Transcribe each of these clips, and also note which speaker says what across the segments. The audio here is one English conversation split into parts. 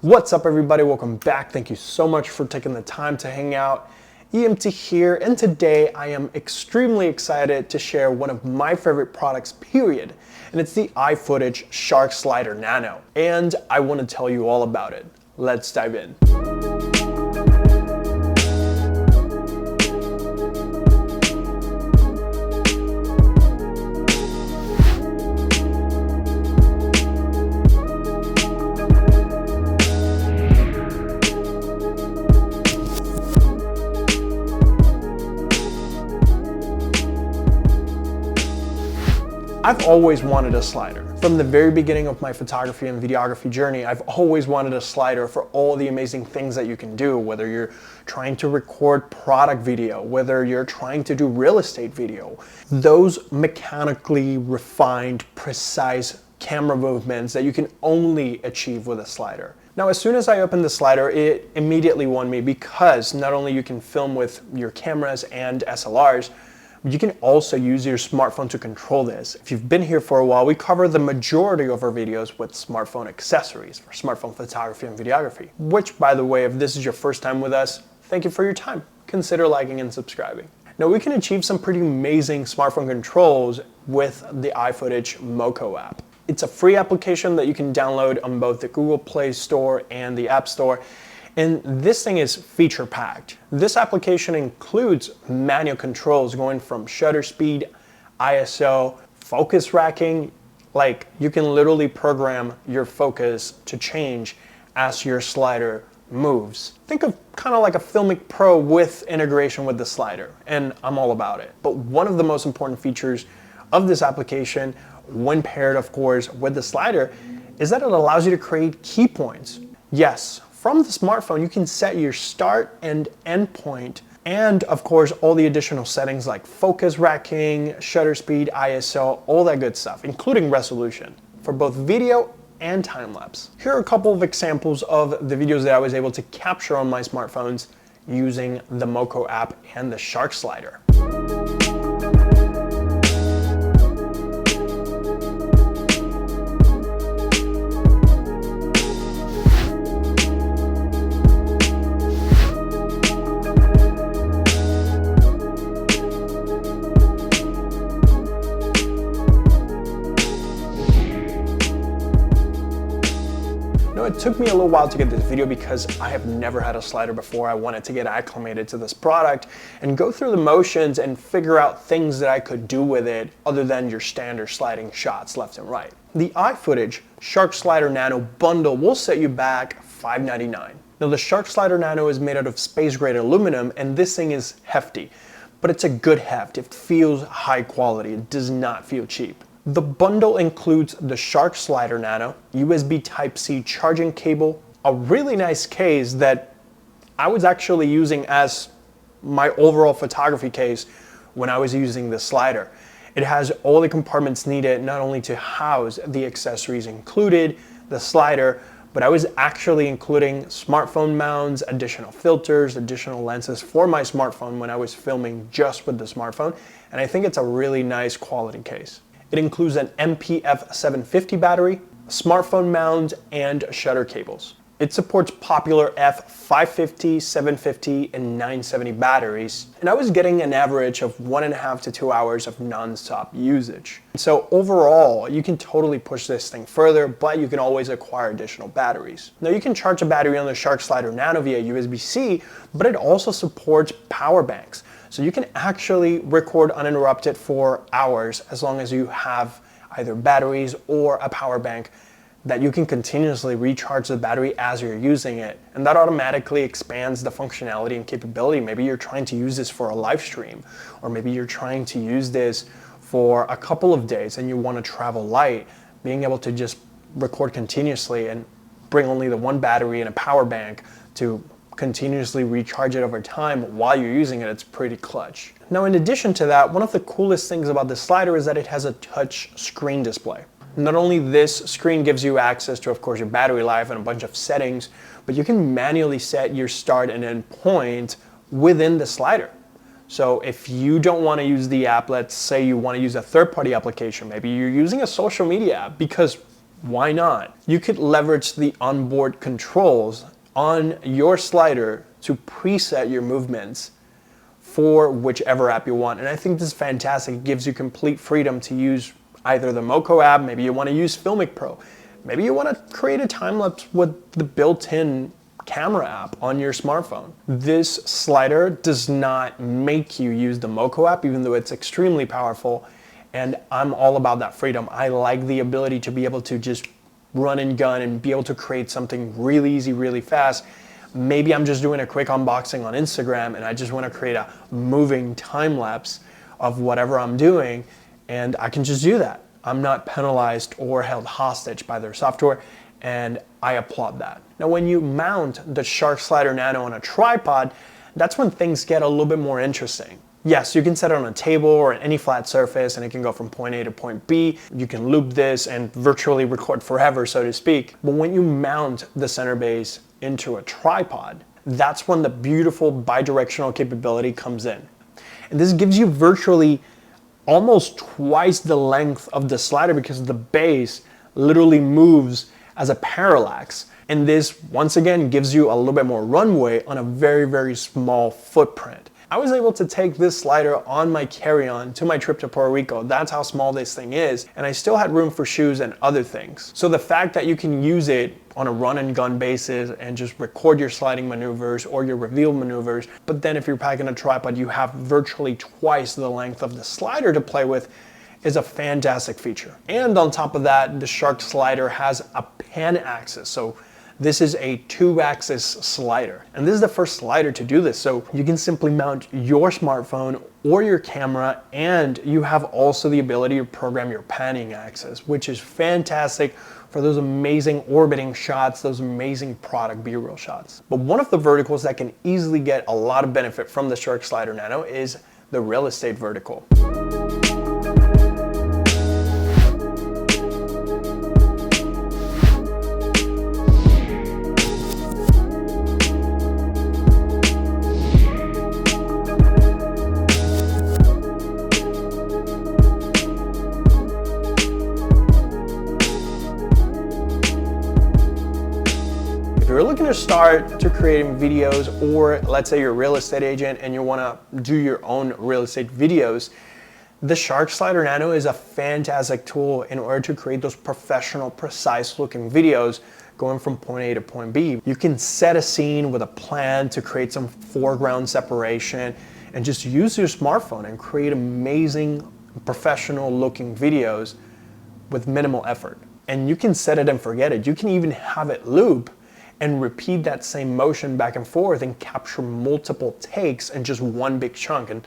Speaker 1: What's up everybody, welcome back. Thank you so much for taking the time to hang out. EMT here, and today I am extremely excited to share one of my favorite products, period. And it's the iFootage Shark Slider Nano. And I want to tell you all about it. Let's dive in. I've always wanted a slider. From the very beginning of my photography and videography journey, I've always wanted a slider for all the amazing things that you can do, whether you're trying to record product video, whether you're trying to do real estate video. Those mechanically refined, precise camera movements that you can only achieve with a slider. Now, as soon as I opened the slider, it immediately won me because not only you can film with your cameras and SLRs, you can also use your smartphone to control this. If you've been here for a while, we cover the majority of our videos with smartphone accessories for smartphone photography and videography, which, by the way, if this is your first time with us, thank you for your time. Consider liking and subscribing. Now, we can achieve some pretty amazing smartphone controls with the iFootage Moco app. It's a free application that you can download on both the Google Play Store and the App Store. And this thing is feature packed. This application includes manual controls going from shutter speed, ISO, focus racking. Like, you can literally program your focus to change as your slider moves. Think of kind of like a Filmic Pro with integration with the slider, and I'm all about it. But one of the most important features of this application, when paired of course with the slider, is that it allows you to create key points. Yes, from the smartphone, you can set your start and end point, and of course, all the additional settings like focus racking, shutter speed, ISO, all that good stuff, including resolution for both video and time lapse. Here are a couple of examples of the videos that I was able to capture on my smartphones using the Moco app and the Shark Slider. It took me a little while to get this video because I have never had a slider before. I wanted to get acclimated to this product and go through the motions and figure out things that I could do with it other than your standard sliding shots left and right. The iFootage Shark Slider Nano bundle will set you back $599. Now, the Shark Slider Nano is made out of space-grade aluminum, and this thing is hefty, but it's a good heft. It feels high quality. It does not feel cheap. The bundle includes the Shark Slider Nano, USB Type-C charging cable, a really nice case that I was actually using as my overall photography case when I was using the slider. It has all the compartments needed, not only to house the accessories included, the slider, but I was actually including smartphone mounts, additional filters, additional lenses for my smartphone when I was filming just with the smartphone, and I think it's a really nice quality case. It includes an MPF 750 battery, smartphone mount, and shutter cables. It supports popular F550, 750, and 970 batteries, and I was getting an average of 1.5 to 2 hours of non-stop usage. So overall, you can totally push this thing further, but you can always acquire additional batteries. Now, you can charge a battery on the Shark Slider Nano via USB-C, but it also supports power banks. So you can actually record uninterrupted for hours as long as you have either batteries or a power bank that you can continuously recharge the battery as you're using it. And that automatically expands the functionality and capability. Maybe you're trying to use this for a live stream, or maybe you're trying to use this for a couple of days and you want to travel light. Being able to just record continuously and bring only the one battery and a power bank to continuously recharge it over time while you're using it, it's pretty clutch. Now, in addition to that, one of the coolest things about this slider is that it has a touch screen display. Not only this screen gives you access to, of course, your battery life and a bunch of settings, but you can manually set your start and end point within the slider. So if you don't want to use the app, let's say you want to use a third-party application, maybe you're using a social media app, because Why not? You could leverage the onboard controls on your slider to preset your movements for whichever app you want. And I think this is fantastic. It gives you complete freedom to use either the Moco app, maybe you want to use Filmic Pro, maybe you want to create a time lapse with the built-in camera app on your smartphone. This slider does not make you use the Moco app, even though it's extremely powerful. And I'm all about that freedom. I like the ability to be able to just run and gun and be able to create something really easy, really fast. Maybe I'm just doing a quick unboxing on Instagram and I just want to create a moving time lapse of whatever I'm doing, and I can just do that. I'm not penalized or held hostage by their software, and I applaud that. Now, when you mount the Shark Slider Nano on a tripod, that's when things get a little bit more interesting. Yes, you can set it on a table or any flat surface and it can go from point A to point B. You can loop this and virtually record forever, so to speak. But when you mount the center base into a tripod, that's when the beautiful bidirectional capability comes in. And this gives you virtually almost twice the length of the slider because the base literally moves as a parallax. And this, once again, gives you a little bit more runway on a very, very small footprint. I was able to take this slider on my carry-on to my trip to Puerto Rico. That's how small this thing is. And I still had room for shoes and other things. So the fact that you can use it on a run and gun basis and just record your sliding maneuvers or your reveal maneuvers, but then if you're packing a tripod, you have virtually twice the length of the slider to play with, is a fantastic feature. And on top of that, the Shark Slider has a pan axis. So this is a 2-axis slider. And this is the first slider to do this. So you can simply mount your smartphone or your camera, and you have also the ability to program your panning axis, which is fantastic for those amazing orbiting shots, those amazing product B-roll shots. But one of the verticals that can easily get a lot of benefit from the Shark Slider Nano is the real estate vertical. If you're looking to start to creating videos, or let's say you're a real estate agent and you want to do your own real estate videos, the Shark Slider Nano is a fantastic tool in order to create those professional, precise looking videos going from point A to point B. You can set a scene with a plan to create some foreground separation and just use your smartphone and create amazing, professional looking videos with minimal effort. And you can set it and forget it. You can even have it loop and repeat that same motion back and forth and capture multiple takes in just one big chunk. And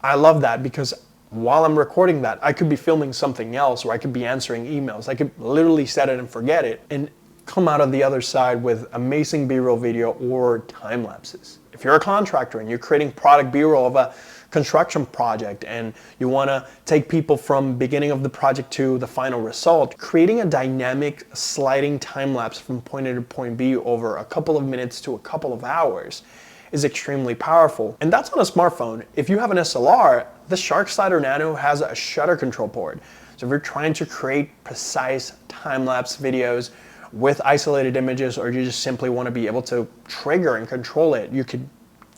Speaker 1: I love that because while I'm recording that, I could be filming something else, or I could be answering emails. I could literally set it and forget it and come out of the other side with amazing B-roll video or time lapses. If you're a contractor and you're creating product B-roll of a construction project and you want to take people from beginning of the project to the final result, creating a dynamic sliding time lapse from point A to point B over a couple of minutes to a couple of hours is extremely powerful. And that's on a smartphone. If you have an SLR, the Shark Slider Nano has a shutter control port. So if you're trying to create precise time-lapse videos with isolated images, or you just simply want to be able to trigger and control it, you could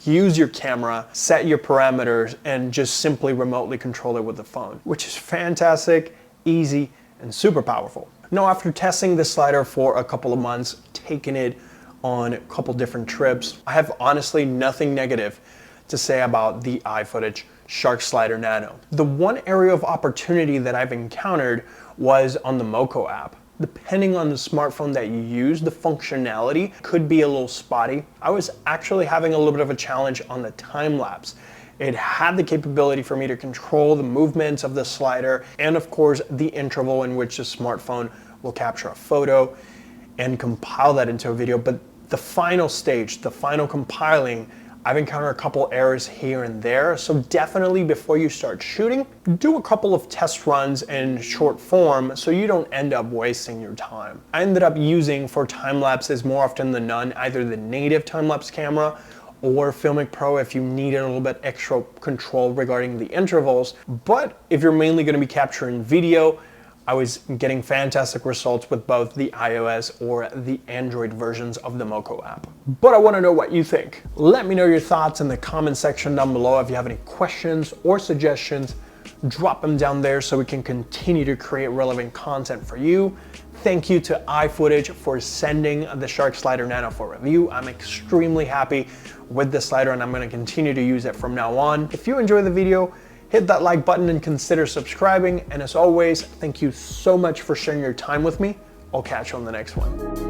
Speaker 1: use your camera, set your parameters, and just simply remotely control it with the phone, which is fantastic, easy, and super powerful. Now, after testing this slider for a couple of months, taking it on a couple different trips, I have honestly nothing negative to say about the iFootage Shark Slider Nano. The one area of opportunity that I've encountered was on the Moco app. Depending on the smartphone that you use, the functionality could be a little spotty. I was actually having a little bit of a challenge on the time lapse. It had the capability for me to control the movements of the slider and of course the interval in which the smartphone will capture a photo and compile that into a video. But the final stage, the final compiling, I've encountered a couple errors here and there. So definitely before you start shooting, do a couple of test runs in short form so you don't end up wasting your time. I ended up using for time lapses more often than none, either the native time lapse camera or Filmic Pro if you needed a little bit extra control regarding the intervals. But if you're mainly going to be capturing video, I was getting fantastic results with both the iOS or the Android versions of the Moco app. But I want to know what you think. Let me know your thoughts in the comment section down below. If you have any questions or suggestions, drop them down there so we can continue to create relevant content for you. Thank you to iFootage for sending the Shark Slider Nano for review. I'm extremely happy with the slider and I'm going to continue to use it from now on. If you enjoyed the video, hit that like button and consider subscribing. And as always, thank you so much for sharing your time with me. I'll catch you on the next one.